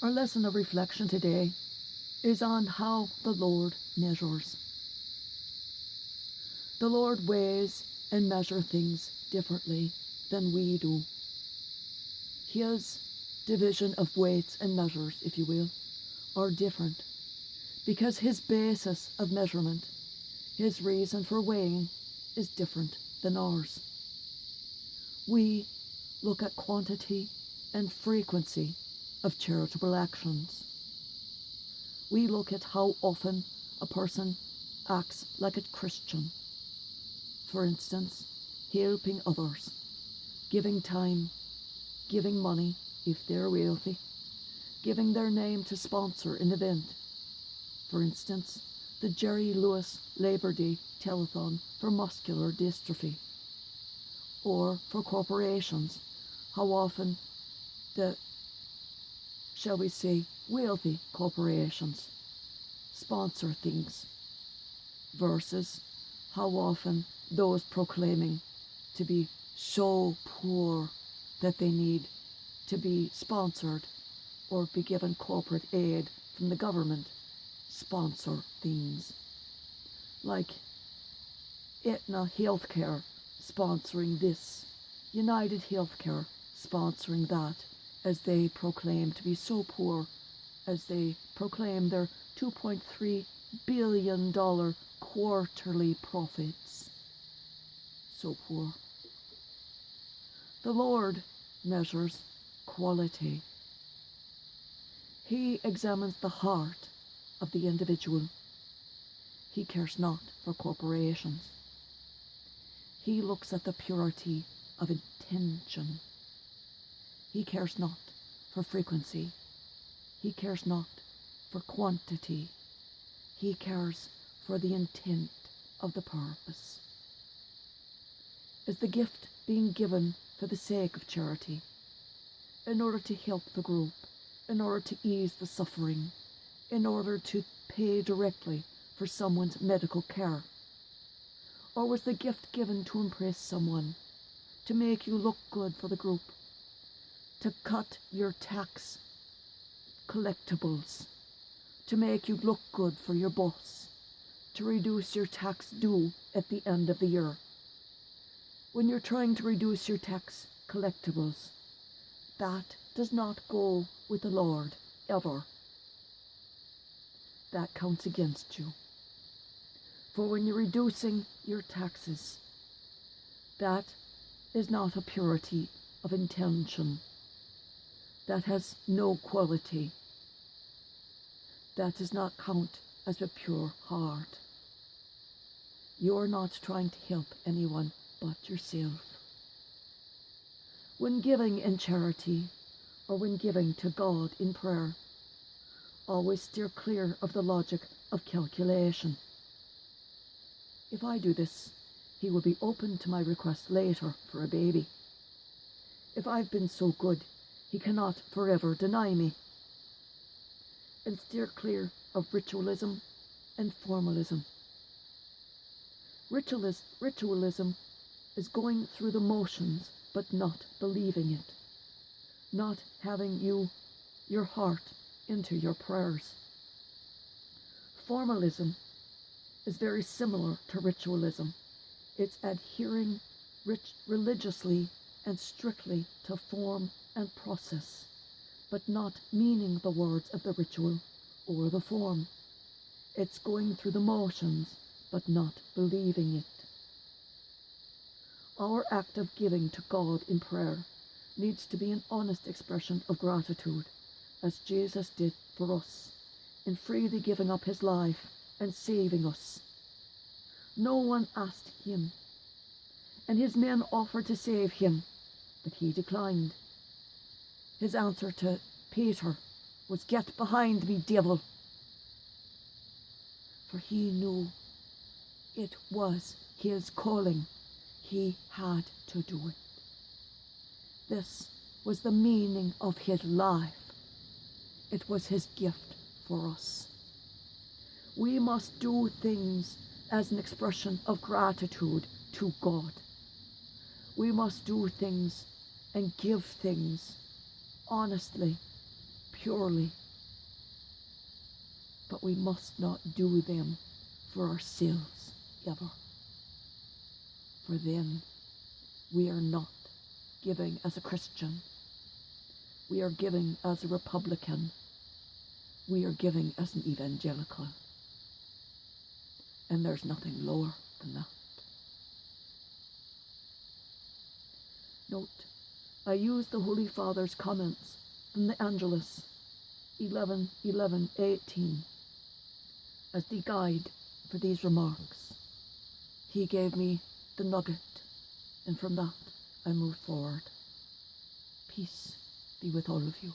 Our lesson of reflection today is on how the Lord measures. The Lord weighs and measures things differently than we do. His division of weights and measures, if you will, are different because his basis of measurement, his reason for weighing, is different than ours. We look at quantity and frequency of charitable actions. We look at how often a person acts like a Christian. For instance, helping others, giving time, giving money if they're wealthy, giving their name to sponsor an event. For instance, the Jerry Lewis Labour Day Telethon for muscular dystrophy. Or for corporations, how often the, shall we say, wealthy corporations sponsor things versus how often those proclaiming to be so poor that they need to be sponsored or be given corporate aid from the government sponsor things. Like Aetna Healthcare sponsoring this, United Healthcare sponsoring that, as they proclaim to be so poor, as they proclaim their $2.3 billion quarterly profits. So poor. The Lord measures quality. He examines the heart of the individual. He cares not for corporations. He looks at the purity of intention. He cares not for frequency. He cares not for quantity. He cares for the intent of the purpose. Is the gift being given for the sake of charity, in order to help the group, in order to ease the suffering, in order to pay directly for someone's medical care? Or was the gift given to impress someone, to make you look good for the group, to cut your tax collectibles, to make you look good for your boss, to reduce your tax due at the end of the year? When you're trying to reduce your tax collectibles, that does not go with the Lord, ever. That counts against you. For when you're reducing your taxes, that is not a purity of intention. That has no quality. That does not count as a pure heart. You're not trying to help anyone but yourself. When giving in charity, or when giving to God in prayer, always steer clear of the logic of calculation. If I do this, he will be open to my request later for a baby. If I've been so good, he cannot forever deny me. And steer clear of ritualism and formalism. Ritualism is going through the motions but not believing it, not having your heart into your prayers. Formalism is very similar to ritualism. It's adhering religiously and strictly to form and process, but not meaning the words of the ritual or the form. It's going through the motions, but not believing it. Our act of giving to God in prayer needs to be an honest expression of gratitude, as Jesus did for us, in freely giving up his life and saving us. No one asked him, and his men offered to save him, but he declined. His answer to Peter was, "Get behind me, devil." For he knew it was his calling. He had to do it. This was the meaning of his life. It was his gift for us. We must do things as an expression of gratitude to God. We must do things and give things honestly, purely, but we must not do them for ourselves ever, for then we are not giving as a Christian, we are giving as a Republican, we are giving as an evangelical, and there's nothing lower than that. Note, I use the Holy Father's comments from the Angelus 11:11-18 as the guide for these remarks. He gave me the nugget, and from that I moved forward. Peace be with all of you.